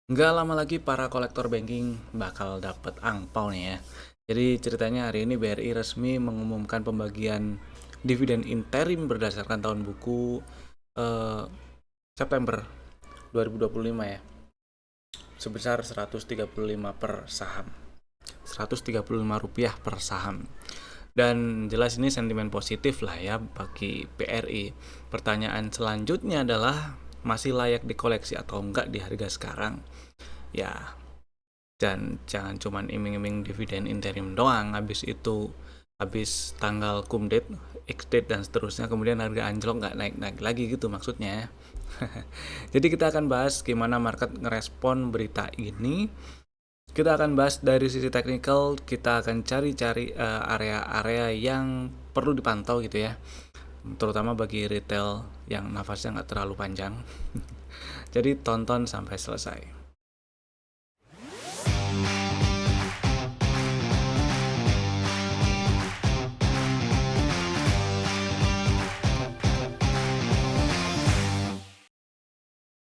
Nggak lama lagi para kolektor banking bakal dapet angpau nih ya. Jadi ceritanya hari ini BRI resmi mengumumkan pembagian dividen interim berdasarkan tahun buku eh, September 2025 ya. Sebesar 135 per saham. 135 rupiah per saham. Dan jelas ini sentimen positif lah ya bagi BRI. Pertanyaan selanjutnya adalah masih layak dikoleksi atau enggak di harga sekarang? Ya, dan jangan cuman iming-iming dividen interim doang, habis tanggal cum date, ex date dan seterusnya, kemudian harga anjlok nggak naik-naik lagi gitu maksudnya. Jadi kita akan bahas gimana market ngerespon berita ini. Kita akan bahas dari sisi teknikal, kita akan cari-cari area-area yang perlu dipantau gitu ya, terutama bagi retail yang nafasnya nggak terlalu panjang. Jadi tonton sampai selesai.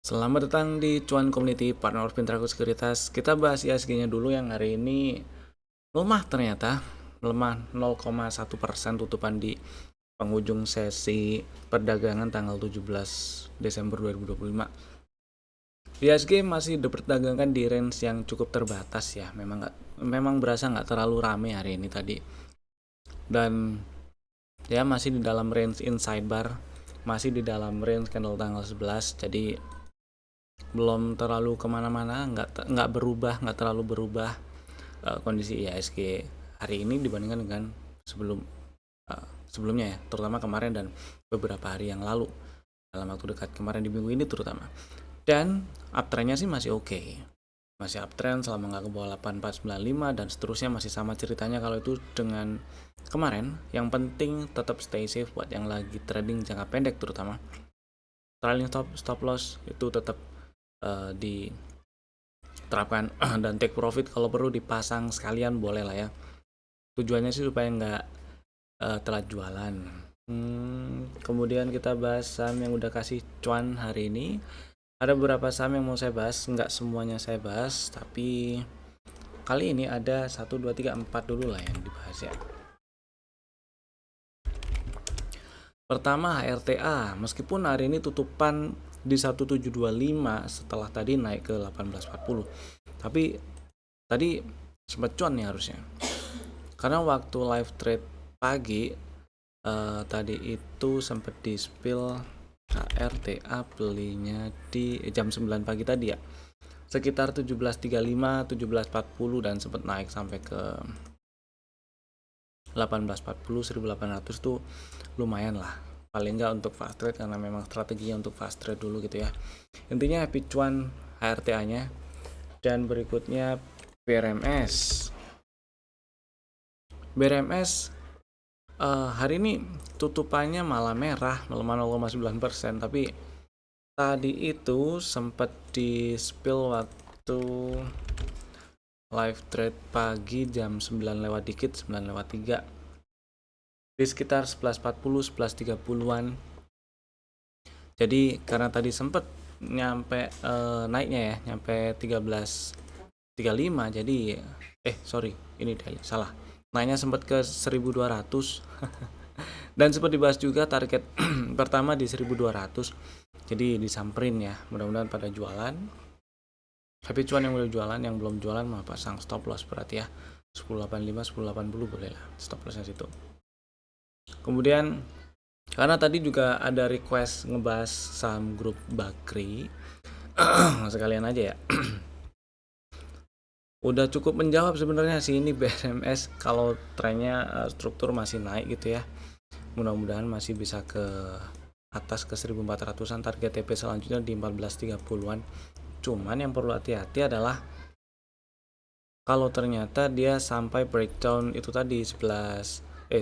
Selamat datang di Cuan Community Partner of Pintraku Sekuritas. Kita bahas ISG-nya dulu yang hari ini lemah ternyata. Melemah 0,1% tutupan di penghujung sesi perdagangan tanggal 17 Desember 2025. ISG masih diperdagangkan di range yang cukup terbatas ya. Memang berasa nggak terlalu rame hari ini tadi. Dan ya masih di dalam range inside bar, masih di dalam range candle tanggal 11. Jadi belum terlalu kemana-mana, nggak terlalu berubah kondisi IHSG hari ini dibandingkan dengan sebelumnya ya, terutama kemarin dan beberapa hari yang lalu, dalam waktu dekat kemarin di minggu ini terutama. Dan uptrendnya sih masih oke. Masih uptrend selama nggak ke bawah 8495 dan seterusnya, masih sama ceritanya kalau itu dengan kemarin. Yang penting tetap stay safe buat yang lagi trading jangka pendek, terutama trailing stop loss itu tetap diterapkan dan take profit kalau perlu dipasang sekalian boleh lah ya. Tujuannya sih supaya nggak telat jualan. Kemudian kita bahas saham yang udah kasih cuan hari ini. Ada beberapa saham yang mau saya bahas, nggak semuanya saya bahas, tapi kali ini ada 1, 2, 3, 4 dulu lah yang dibahas ya. Pertama HRTA, meskipun hari ini tutupan di 1725 setelah tadi naik ke 1840. Tapi tadi sempat cuan nih harusnya. Karena waktu live trade pagi tadi itu sempat di spill HRTA belinya di jam 9 pagi tadi ya. Sekitar 1735, 1740 dan sempat naik sampai ke 1840, 1800 tuh lumayan lah. Paling enggak untuk fast trade karena memang strateginya untuk fast trade dulu gitu ya. Intinya happy cuan HRTA-nya. Dan berikutnya BRMS. BRMS hari ini tutupannya malah merah, melemah 0,9%, tapi tadi itu sempat di spill waktu live trade pagi jam 9 lewat dikit, 9 lewat 3 di sekitar 11.40, 11.30-an. Jadi karena tadi sempat nyampe naiknya ya, nyampe 13.35, jadi sorry, ini salah. Naiknya sempat ke 1.200 dan sempat dibahas juga target pertama di 1.200. Jadi disamperin ya, mudah-mudahan pada jualan. Happy cuan yang udah jualan, yang belum jualan mah pasang stop loss berarti ya. 1085, 1080 boleh lah stop lossnya situ. Kemudian karena tadi juga ada request ngebahas saham grup Bakri, sekalian aja ya. Udah cukup menjawab sebenarnya sih ini BRMS kalau trennya struktur masih naik gitu ya. Mudah-mudahan masih bisa ke atas ke 1400-an, target TP selanjutnya di 1430-an. Cuman yang perlu hati-hati adalah kalau ternyata dia sampai breakdown itu tadi 1090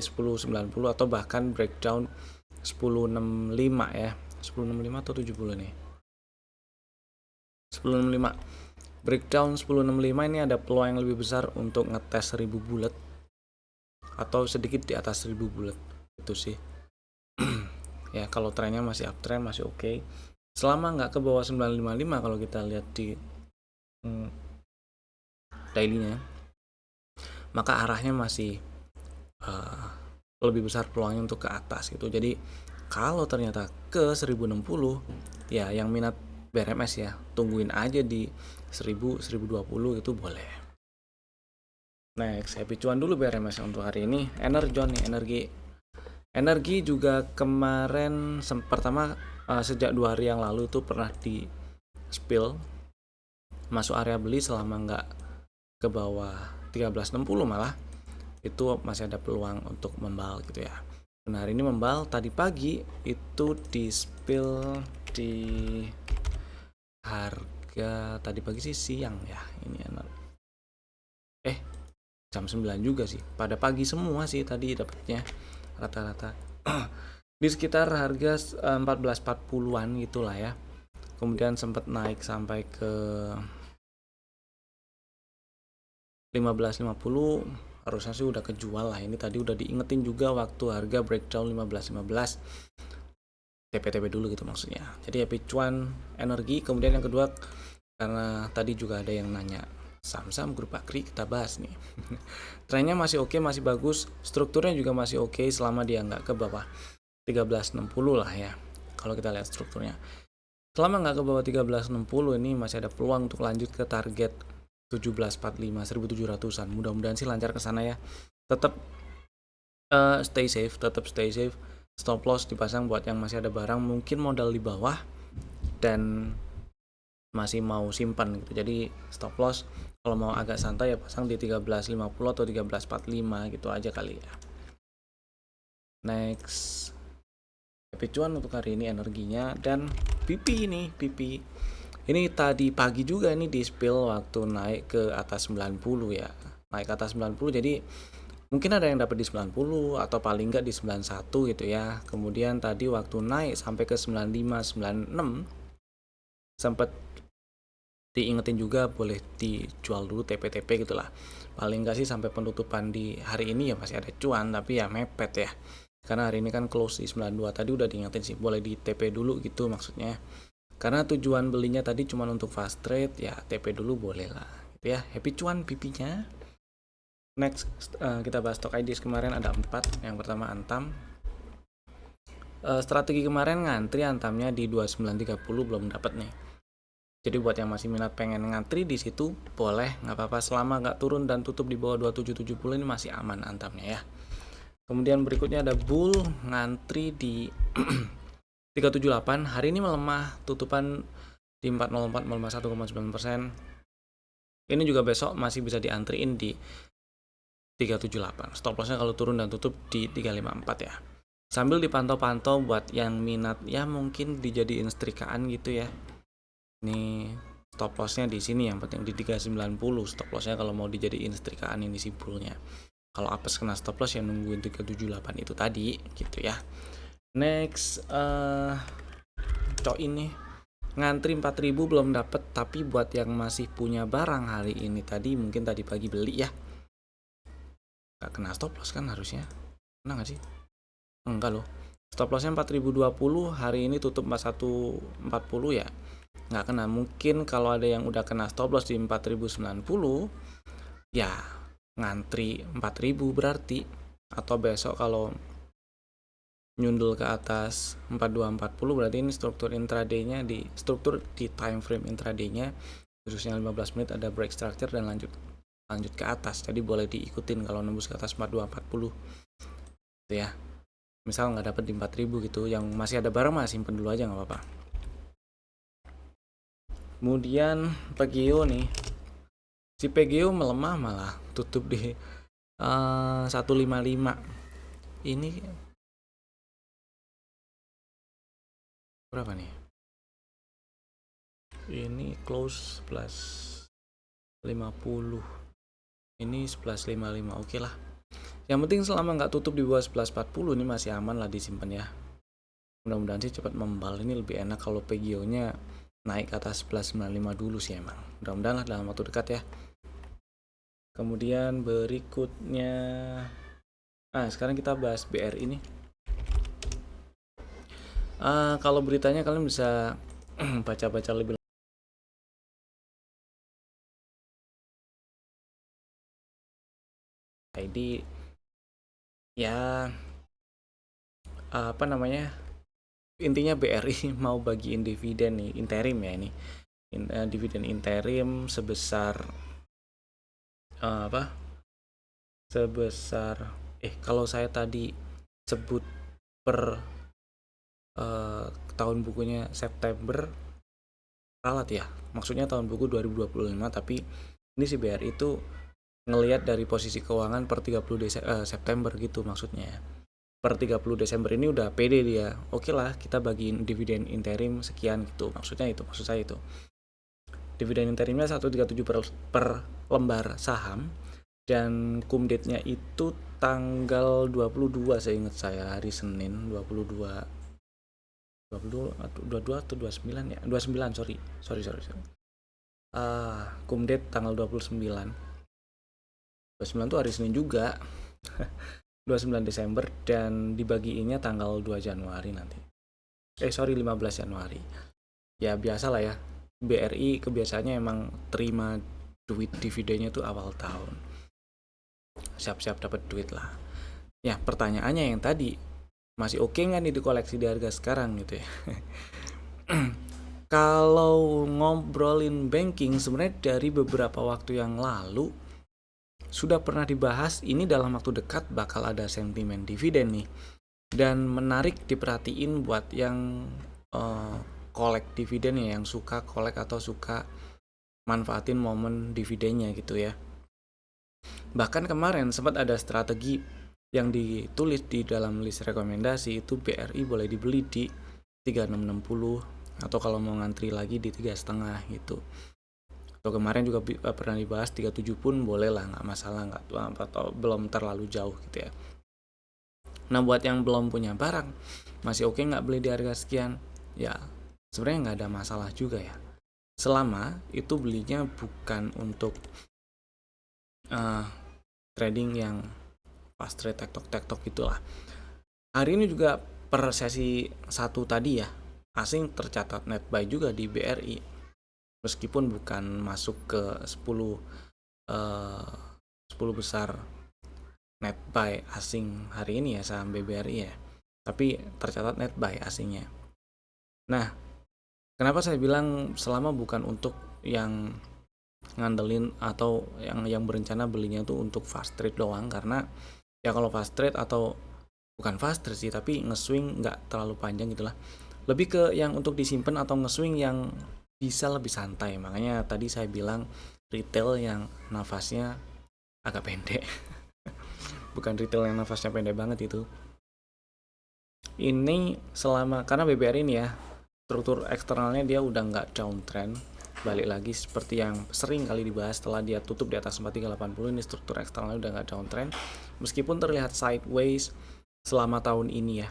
atau bahkan breakdown 1065 ya. 1065 atau 70 nih. 1065. Breakdown 1065 ini ada peluang yang lebih besar untuk ngetes 1000 bulat atau sedikit di atas 1000 bulat. Itu sih. Ya kalau trennya masih uptrend masih oke. Selama nggak ke bawah 955 kalau kita lihat di daily-nya, maka arahnya masih lebih besar peluangnya untuk ke atas gitu. Jadi kalau ternyata ke 1060, ya yang minat BRMS ya tungguin aja di 1000 1020 itu boleh. Next, happy cuan dulu BRMS untuk hari ini. Energon nih, energi juga kemarin pertama sejak 2 hari yang lalu itu pernah di spill masuk area beli selama nggak ke bawah 1360, malah itu masih ada peluang untuk membal gitu ya. Nah, hari ini membal, tadi pagi itu di spill di harga tadi pagi sih siang ya. Ini jam 9 juga sih. Pada pagi semua sih tadi dapatnya rata-rata. Di sekitar harga 1440-an gitulah ya. Kemudian sempat naik sampai ke 1550, harusnya sih udah kejual lah. Ini tadi udah diingetin juga waktu harga breakdown 1515 TP-TP dulu gitu maksudnya. Jadi happy cuan energi. Kemudian yang kedua, karena tadi juga ada yang nanya saham-saham grup Akri, kita bahas nih. Trennya masih oke, masih bagus, strukturnya juga masih oke selama dia nggak ke bawah 1360 lah ya. Kalau kita lihat strukturnya, selama nggak ke bawah 1360 ini masih ada peluang untuk lanjut ke target 1745 1700-an. Mudah-mudahan sih lancar ke sana ya. Tetap stay safe, stop loss dipasang buat yang masih ada barang, mungkin modal di bawah dan masih mau simpan gitu. Jadi stop loss kalau mau agak santai ya pasang di 1350 atau 1345 gitu aja kali ya. Next, happy cuan untuk hari ini energinya. Dan PP ini tadi pagi juga ini di spill waktu naik ke atas 90 ya. Naik ke atas 90, jadi mungkin ada yang dapat di 90 atau paling enggak di 91 gitu ya. Kemudian tadi waktu naik sampai ke 95 96 sempat diingetin juga boleh dijual dulu TP-TP gitulah. Paling enggak sih sampai penutupan di hari ini ya masih ada cuan, tapi ya mepet ya. Karena hari ini kan close di 92, tadi udah diingetin sih boleh di TP dulu gitu maksudnya. Karena tujuan belinya tadi cuma untuk fast trade, ya TP dulu boleh lah gitu ya. Happy cuan pipinya. Next, kita bahas stock IDs kemarin ada 4. Yang pertama Antam. Strategi kemarin ngantri Antamnya di 2930 belum dapat nih. Jadi buat yang masih minat pengen ngantri di situ boleh, nggak apa-apa selama nggak turun dan tutup di bawah 2770 ini masih aman Antamnya ya. Kemudian berikutnya ada Bull ngantri di 378. Hari ini melemah, tutupan di 404 melemah 1,9%. Ini juga besok masih bisa diantriin di 378. Stop lossnya kalau turun dan tutup di 354 ya. Sambil dipantau-pantau buat yang minat ya mungkin dijadiin setrikaan gitu ya. Ini stop lossnya di sini yang penting di 390. Stop lossnya kalau mau dijadiin setrikaan ini si bullnya. Kalau apes kena stop loss ya nungguin 378 itu tadi gitu ya. Next, ini ngantri 4000 belum dapet, tapi buat yang masih punya barang hari ini tadi mungkin tadi pagi beli ya. Gak kena stop loss kan harusnya. Kena gak sih? Enggak loh. Stop lossnya 4020, hari ini tutup 4140 ya. Nggak kena. Mungkin kalau ada yang udah kena stop loss di 4090 ya ngantri 4000 berarti. Atau besok kalau nyundul ke atas 4240 berarti ini struktur intraday-nya di time frame intraday-nya khususnya 15 menit ada break structure dan lanjut ke atas. Jadi boleh diikutin kalau nembus ke atas 4240 gitu ya. Misal nggak dapat di 4000 gitu, yang masih ada barang mah simpen dulu aja nggak apa-apa. Kemudian PGO nih, si PGO melemah malah tutup di 155. Ini berapa nih? Ini close plus 50. Ini 1155. Oke lah. Yang penting selama nggak tutup di bawah 1140 ini masih aman lah disimpan ya. Mudah-mudahan sih cepat membal. Ini lebih enak kalau PGO-nya naik ke atas 1195 dulu sih emang. Mudah-mudahan lah dalam waktu dekat ya. Kemudian berikutnya, sekarang kita bahas BRI ini. Kalau beritanya kalian bisa baca-baca lebih ID ya, apa namanya, intinya BRI mau bagiin dividen nih, interim ya ini, dividen interim sebesar apa, sebesar kalau saya tadi sebut per tahun bukunya September ralat ya, maksudnya tahun buku 2025, tapi ini si BRI itu ngelihat dari posisi keuangan per 30 September gitu maksudnya. Per 30 Desember ini udah pede dia. Oke lah, kita bagiin dividen interim sekian gitu. Maksudnya itu, maksud saya itu. Dividen interimnya 137 per lembar saham, dan kumdate-nya itu tanggal 22 saya ingat saya, hari Senin 22 atau 29 ya, 29, sorry. Kumdate tanggal 29 tuh hari Senin juga. 29 Desember, dan dibagiinnya tanggal 2 Januari nanti. 15 Januari. Ya biasa lah ya, BRI kebiasaannya emang terima duit dividennya tuh awal tahun. Siap-siap dapat duit lah. Ya pertanyaannya yang tadi, masih oke nggak nih dikoleksi di harga sekarang gitu ya? Kalau ngobrolin banking, sebenarnya dari beberapa waktu yang lalu sudah pernah dibahas, ini dalam waktu dekat bakal ada sentimen dividen nih. Dan menarik diperhatiin buat yang kolek dividen ya, yang suka kolek atau suka manfaatin momen dividennya gitu ya. Bahkan kemarin sempat ada strategi yang ditulis di dalam list rekomendasi, itu BRI boleh dibeli di 3660, atau kalau mau ngantri lagi di 3,5 gitu. Atau kemarin juga pernah dibahas 37 pun boleh lah, nggak masalah, nggak, atau belum terlalu jauh gitu ya. Nah buat yang belum punya barang, masih oke nggak beli di harga sekian? Ya sebenarnya nggak ada masalah juga ya, selama itu belinya bukan untuk trading yang fast trade tektok gitulah. Hari ini juga per sesi 1 tadi ya, asing tercatat net buy juga di BRI, meskipun bukan masuk ke 10 besar net buy asing hari ini ya saham BBRI ya, tapi tercatat net buy asingnya. Nah, kenapa saya bilang selama bukan untuk yang ngandelin atau yang berencana belinya tuh untuk fast trade doang, karena ya kalau fast trade, atau bukan fast trade sih, tapi nge-swing nggak terlalu panjang gitulah, lebih ke yang untuk disimpan atau nge-swing yang bisa lebih santai. Makanya tadi saya bilang retail yang nafasnya agak pendek. Bukan retail yang nafasnya pendek banget itu. Ini selama, karena BBRI ini ya, struktur eksternalnya dia udah nggak downtrend. Balik lagi seperti yang sering kali dibahas, setelah dia tutup di atas 4380, ini struktur eksternalnya udah nggak downtrend, meskipun terlihat sideways selama tahun ini ya,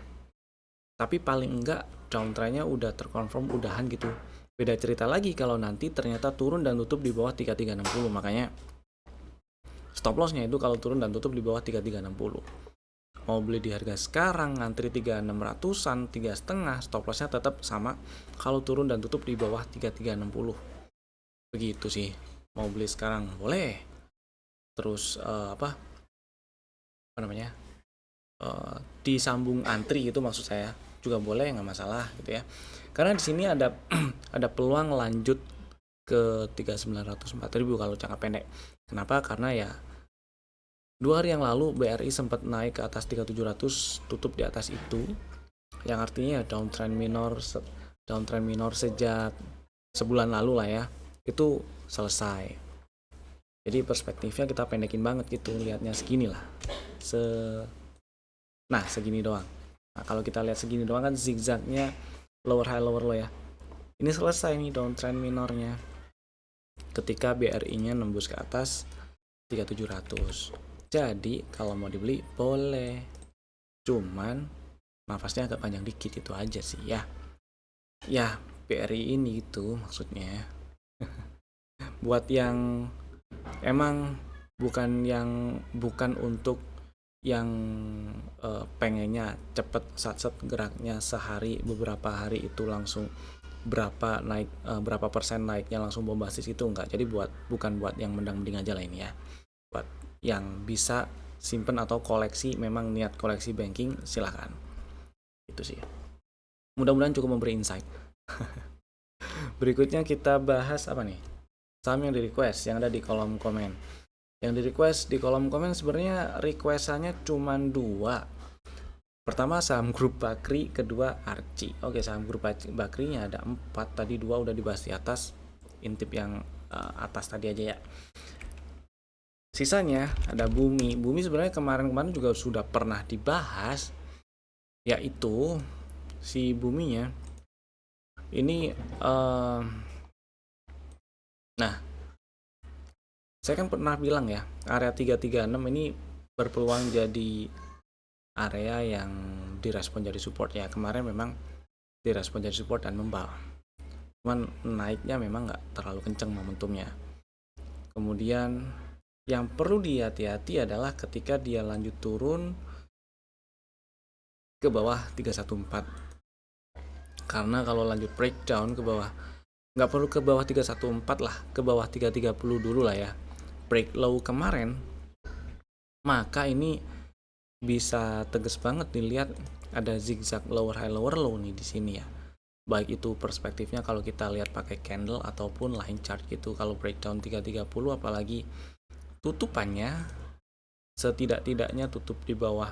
tapi paling enggak downtrendnya udah terkonfirm, udahan gitu. Beda cerita lagi kalau nanti ternyata turun dan tutup di bawah 3360, makanya stop lossnya itu kalau turun dan tutup di bawah 3360. Mau beli di harga sekarang, ngantri 3600-an, 3,5, stop lossnya tetap sama kalau turun dan tutup di bawah 3360. Begitu sih. Mau beli sekarang boleh. Terus apa namanya, disambung antri itu maksud saya juga boleh, nggak masalah gitu ya. Karena di sini ada ada peluang lanjut ke 3900 4000 kalau jangka pendek. Kenapa? Karena ya 2 hari yang lalu BRI sempat naik ke atas 3700, tutup di atas itu, yang artinya downtrend minor sejak sebulan lalu lah ya, itu selesai. Jadi perspektifnya kita pendekin banget gitu, lihatnya segini lah, segini doang. Nah kalau kita lihat segini doang kan zigzagnya lower high lower low ya. Ini selesai nih downtrend minornya ketika BRI nya nembus ke atas 3700. Jadi kalau mau dibeli boleh, cuman nafasnya agak panjang dikit, itu aja sih ya. Ya BRI ini itu maksudnya buat yang emang bukan untuk yang pengennya cepet satset geraknya sehari, beberapa hari itu langsung berapa persen naiknya langsung bombastis, itu enggak. Jadi bukan buat yang mendang-mending aja lah ini ya, buat yang bisa simpen atau koleksi, memang niat koleksi banking, silahkan. Itu sih. Mudah-mudahan cukup memberi insight. Berikutnya kita bahas apa nih? Saham yang di request yang ada di kolom komen. Yang di request di kolom komen sebenarnya requestannya cuma 2. Pertama saham grup Bakri, kedua Arci. Oke, saham grup Bakrinya ada 4, tadi 2 udah dibahas di atas. Intip yang atas tadi aja ya. Sisanya ada Bumi. Bumi sebenarnya kemarin-kemarin juga sudah pernah dibahas, yaitu si Buminya ini nah, saya kan pernah bilang ya, area 336 ini berpeluang jadi area yang direspon jadi support ya. Kemarin memang direspon jadi support dan membal, cuman naiknya memang nggak terlalu kenceng momentumnya. Kemudian yang perlu dihati-hati adalah ketika dia lanjut turun ke bawah 314, karena kalau lanjut breakdown ke bawah, nggak perlu ke bawah 314 lah, ke bawah 330 dulu lah ya, break low kemarin, maka ini bisa tegas banget dilihat ada zigzag lower high lower low nih di sini ya. Baik itu perspektifnya kalau kita lihat pakai candle ataupun line chart gitu. Kalau breakdown 330 apalagi tutupannya setidak-tidaknya tutup di bawah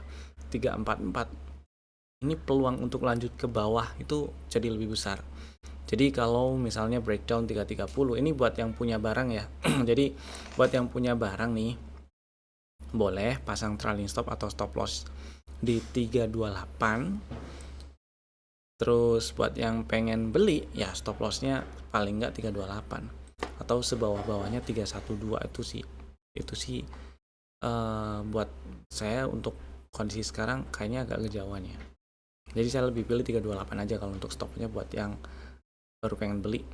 344, ini peluang untuk lanjut ke bawah itu jadi lebih besar. Jadi kalau misalnya breakdown 330 ini buat yang punya barang ya. Jadi buat yang punya barang nih, boleh pasang trailing stop atau stop loss di 328. Terus buat yang pengen beli ya stop lossnya paling nggak 328 atau sebawah-bawahnya 312. Itu sih buat saya untuk kondisi sekarang kayaknya agak kejauhan ya. Jadi saya lebih pilih 328 aja kalau untuk stopnya buat yang baru pengen beli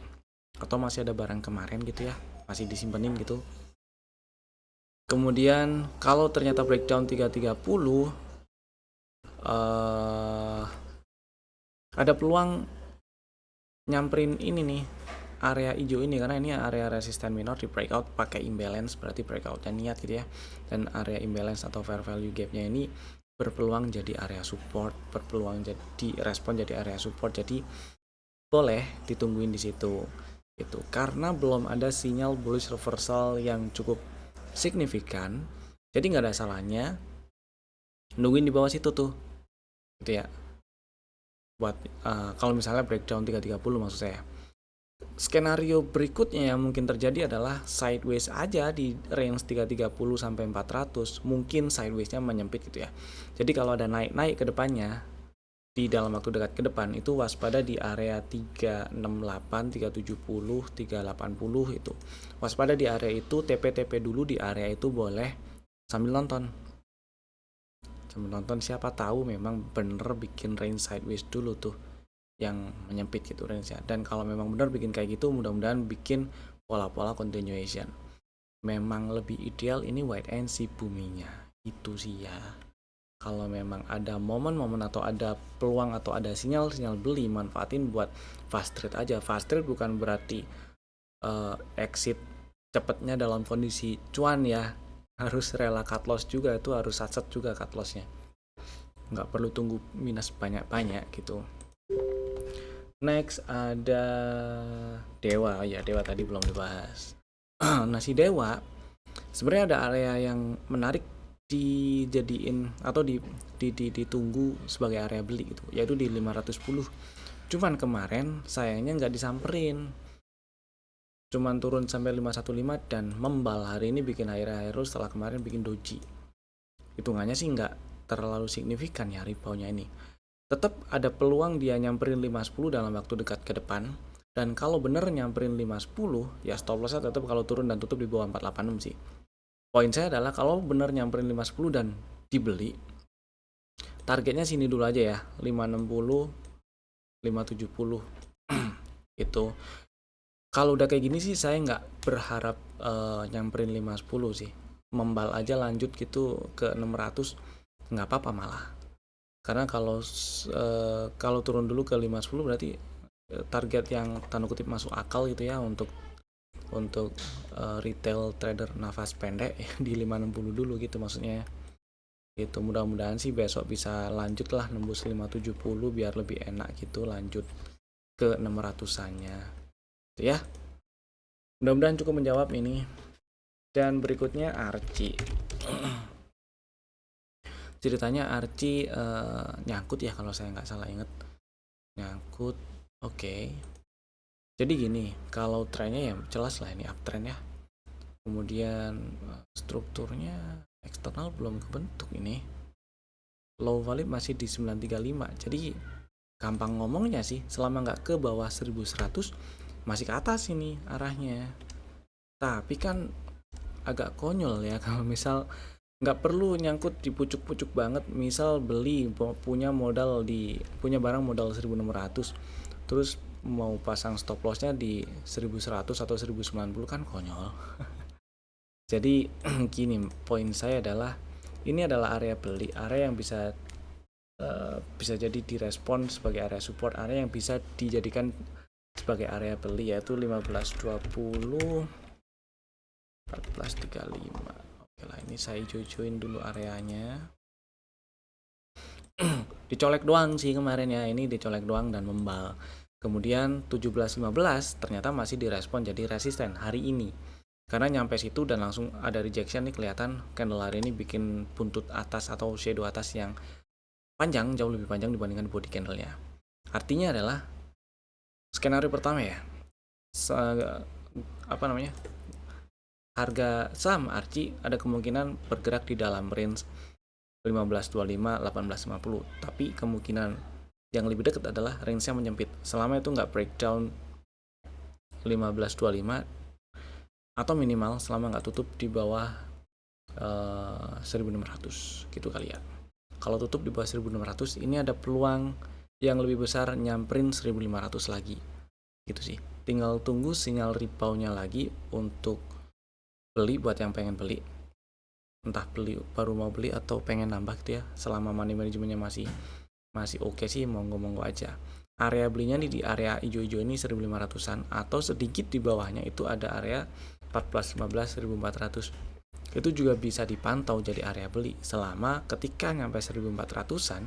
atau masih ada barang kemarin gitu ya, masih disimpenin gitu. Kemudian kalau ternyata breakdown 330 ada peluang nyamperin ini nih, area hijau ini, karena ini area resisten minor di breakout pakai imbalance, berarti breakoutnya niat gitu ya. Dan area imbalance atau fair value gapnya ini berpeluang jadi area support, berpeluang jadi respon jadi area support, jadi boleh ditungguin di situ itu, karena belum ada sinyal bullish reversal yang cukup signifikan, jadi nggak ada salahnya nungguin di bawah situ tuh gitu ya. Buat kalau misalnya breakdown 330 maksud saya. Skenario berikutnya yang mungkin terjadi adalah sideways aja di range 330 sampai 400, mungkin sidewaysnya menyempit gitu ya. Jadi kalau ada naik-naik ke depannya di dalam waktu dekat ke depan itu waspada di area 368, 370, 380 itu. Waspada di area itu, TP-TP dulu di area itu boleh sambil nonton. Siapa tahu memang bener bikin range sideways dulu tuh yang menyempit gitu range-nya. Dan kalau memang benar bikin kayak gitu, mudah-mudahan bikin pola-pola continuation. Memang lebih ideal ini wait and see Buminya. Itu sih ya. Kalau memang ada momen-momen atau ada peluang atau ada sinyal-sinyal beli, manfaatin buat fast trade aja. Fast trade bukan berarti exit cepetnya dalam kondisi cuan ya. Harus rela cut loss juga, itu harus satset juga cut lossnya. Nggak perlu tunggu minus banyak-banyak gitu. Next ada Dewa. Ya, Dewa tadi belum dibahas. Nah, si Dewa sebenarnya ada area yang menarik dijadiin atau ditunggu sebagai area beli gitu, yaitu di 510. Cuman kemarin sayangnya nggak disamperin, cuman turun sampai 515 dan membal. Hari ini bikin high setelah kemarin bikin doji. Hitungannya sih nggak terlalu signifikan ya reboundnya ini. Tetap ada peluang dia nyamperin 510 dalam waktu dekat ke depan. Dan kalau bener nyamperin 510 ya stop lossnya tetap kalau turun dan tutup di bawah 486 sih. Poin saya adalah kalau bener nyamperin 510 dan dibeli, targetnya sini dulu aja ya, 560, 570 itu. Kalau udah kayak gini sih saya nggak berharap nyamperin 510 sih. Membal aja lanjut gitu ke 600 nggak apa-apa malah. Karena kalau turun dulu ke 510 berarti target yang tanda kutip masuk akal gitu ya untuk retail trader nafas pendek di 560 dulu gitu maksudnya. Itu mudah-mudahan sih besok bisa lanjut lah nembus 570 biar lebih enak gitu lanjut ke 600-annya. Itu ya. Mudah-mudahan cukup menjawab ini. Dan berikutnya Archie. Ceritanya Archie nyangkut ya kalau saya nggak salah inget. Nyangkut. Oke. Jadi gini, kalau trennya ya jelas lah ini uptrend ya. Kemudian strukturnya eksternal belum kebentuk ini. Low value masih di 935. Jadi gampang ngomongnya sih, selama nggak ke bawah 1100 masih ke atas ini arahnya. Tapi kan agak konyol ya kalau misal nggak perlu nyangkut di pucuk-pucuk banget. Misal beli punya barang modal 1600 terus mau pasang stop lossnya di 1100 atau 1090 kan konyol. Jadi gini, poin saya adalah ini adalah area beli, area yang bisa jadi direspon sebagai area support, area yang bisa dijadikan sebagai area beli, yaitu 1520 1435. Oke lah, ini saya hijau-hijauin dulu areanya. Dicolek doang sih kemarin ya, ini dicolek doang dan membal. Kemudian 1715 ternyata masih direspon jadi resisten hari ini. Karena nyampe situ dan langsung ada rejection nih, kelihatan candle hari ini bikin buntut atas atau shadow atas yang panjang, jauh lebih panjang dibandingkan body candlenya. Artinya adalah skenario pertama ya, harga saham Archie ada kemungkinan bergerak di dalam range 1525 1850, tapi kemungkinan yang lebih dekat adalah range yang menyempit selama itu nggak breakdown 1525 atau minimal selama nggak tutup di bawah 1600 gitu kali ya. Kalau tutup di bawah 1600 ini ada peluang yang lebih besar nyamperin 1500 lagi gitu sih. Tinggal tunggu sinyal reboundnya lagi untuk beli buat yang pengen beli, entah beli baru mau beli atau pengen nambah gitu ya. Selama money manajemennya masih oke sih, monggo aja. Area belinya di area hijau-hijau ini 1500-an atau sedikit di bawahnya itu ada area 1415 1400. Itu juga bisa dipantau jadi area beli selama ketika nyampe 1400-an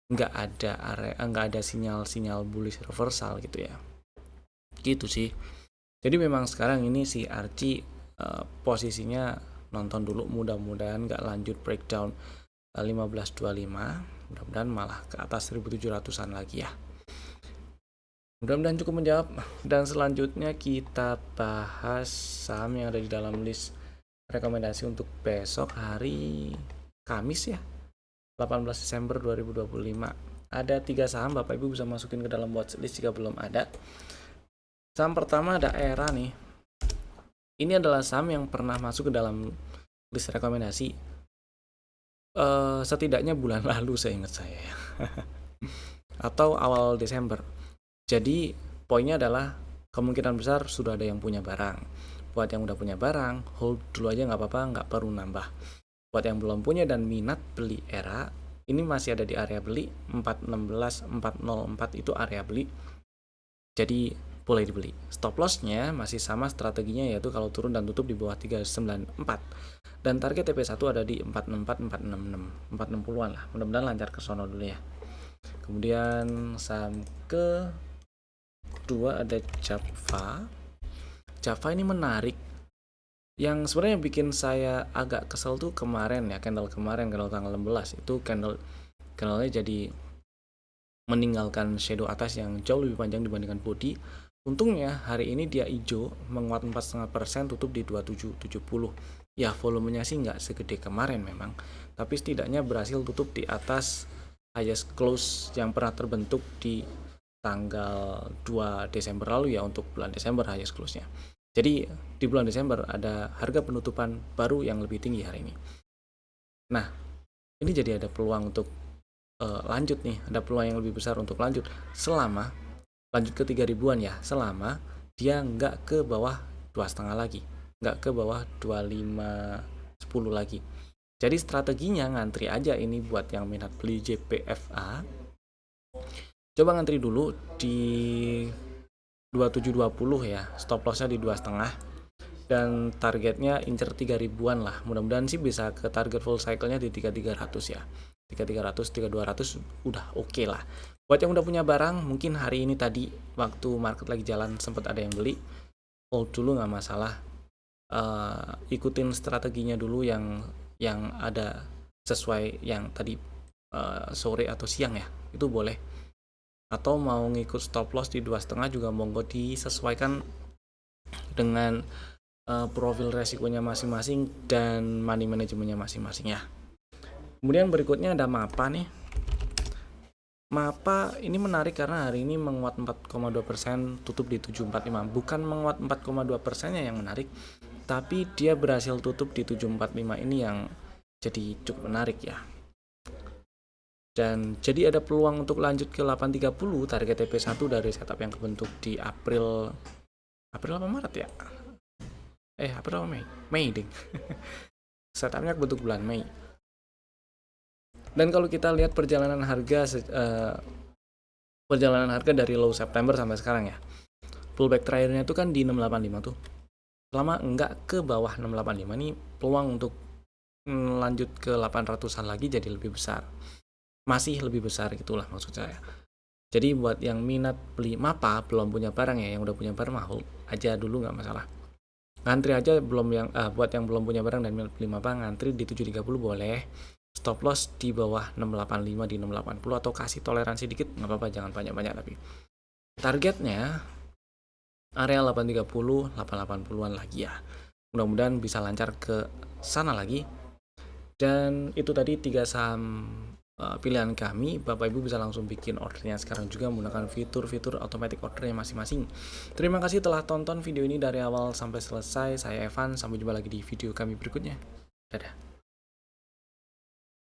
nggak ada sinyal bullish reversal gitu ya. Gitu sih. Jadi memang sekarang ini si Archie posisinya nonton dulu, mudah-mudahan nggak lanjut breakdown 1525, mudah-mudahan malah ke atas 1700-an lagi ya. Mudah-mudahan cukup menjawab. Dan selanjutnya kita bahas saham yang ada di dalam list rekomendasi untuk besok hari Kamis ya, 18 Desember 2025. Ada 3 saham, Bapak Ibu bisa masukin ke dalam watchlist jika belum ada. Saham pertama ada ERA nih. Ini adalah saham yang pernah masuk ke dalam list rekomendasi setidaknya bulan lalu saya ingat saya ya. Atau awal Desember. Jadi poinnya adalah kemungkinan besar sudah ada yang punya barang. Buat yang udah punya barang, hold dulu aja nggak apa-apa, nggak perlu nambah. Buat yang belum punya dan minat beli ERA, ini masih ada di area beli 416 404 itu area beli. Jadi boleh dibeli. Stop lossnya masih sama strateginya, yaitu kalau turun dan tutup di bawah 394. Dan target TP1 ada di 464 466 460-an lah. Mudah-mudahan lancar ke sono dulu ya. Kemudian saham kedua ada Java. Java ini menarik. Yang sebenarnya bikin saya agak kesel tuh kemarin ya, candle tanggal 16 itu candlenya jadi meninggalkan shadow atas yang jauh lebih panjang dibandingkan body. Untungnya hari ini dia hijau, menguat 4,5%, tutup di 2770. Ya volumenya sih nggak segede kemarin memang, tapi setidaknya berhasil tutup di atas highest close yang pernah terbentuk di tanggal 2 Desember lalu ya, untuk bulan Desember highest close-nya. Jadi di bulan Desember ada harga penutupan baru yang lebih tinggi hari ini. Nah, ini jadi ada peluang untuk lanjut nih, ada peluang yang lebih besar untuk lanjut selama lanjut ke 3000-an ya, selama dia nggak ke bawah 2,5 lagi, nggak ke bawah 2510 lagi. Jadi strateginya ngantri aja ini buat yang minat beli JPFA. Coba ngantri dulu di 2720 ya, stop lossnya di 2,5. dan targetnya incer 3000-an lah. Mudah-mudahan sih bisa ke target full cycle-nya di 3300 ya. 3300, 3200 udah oke lah. Buat yang udah punya barang, mungkin hari ini tadi waktu market lagi jalan sempat ada yang beli, hold dulu nggak masalah. Ikutin strateginya dulu yang ada sesuai yang tadi sore atau siang ya, itu boleh. Atau mau ngikut stop loss di 2,5 juga monggo, disesuaikan dengan profil resikonya masing-masing dan money manajemennya masing-masing ya. Kemudian berikutnya ada MAPA nih. MAPA ini menarik karena hari ini menguat 4,2%, tutup di 745. Bukan menguat 4,2%-nya yang menarik, tapi dia berhasil tutup di 745 ini yang jadi cukup menarik ya. Dan jadi ada peluang untuk lanjut ke 830, target TP1 dari setup yang kebentuk di April apa Maret ya? April apa Mei? Mei ding. Setupnya kebentuk bulan Mei. Dan kalau kita lihat perjalanan harga dari low September sampai sekarang ya, pullback terakhirnya itu kan di 685 tuh. Selama enggak ke bawah 685 ini, peluang untuk lanjut ke 800-an lagi jadi lebih besar. Masih lebih besar gitulah maksud saya. Jadi buat yang minat beli MAPA belum punya barang ya, yang udah punya barang hold aja dulu nggak masalah. Ngantri aja buat yang belum punya barang dan minat beli MAPA, ngantri di 730 boleh. Stop loss di bawah 685 di 680 atau kasih toleransi dikit nggak apa-apa, jangan banyak-banyak. Tapi targetnya area 830 880-an lagi ya. Mudah-mudahan bisa lancar ke sana lagi. Dan itu tadi 3 saham pilihan kami. Bapak Ibu bisa langsung bikin ordernya sekarang juga menggunakan fitur-fitur automatic ordernya masing-masing. Terima kasih telah tonton video ini dari awal sampai selesai. Saya Evan, sampai jumpa lagi di video kami berikutnya. Dadah.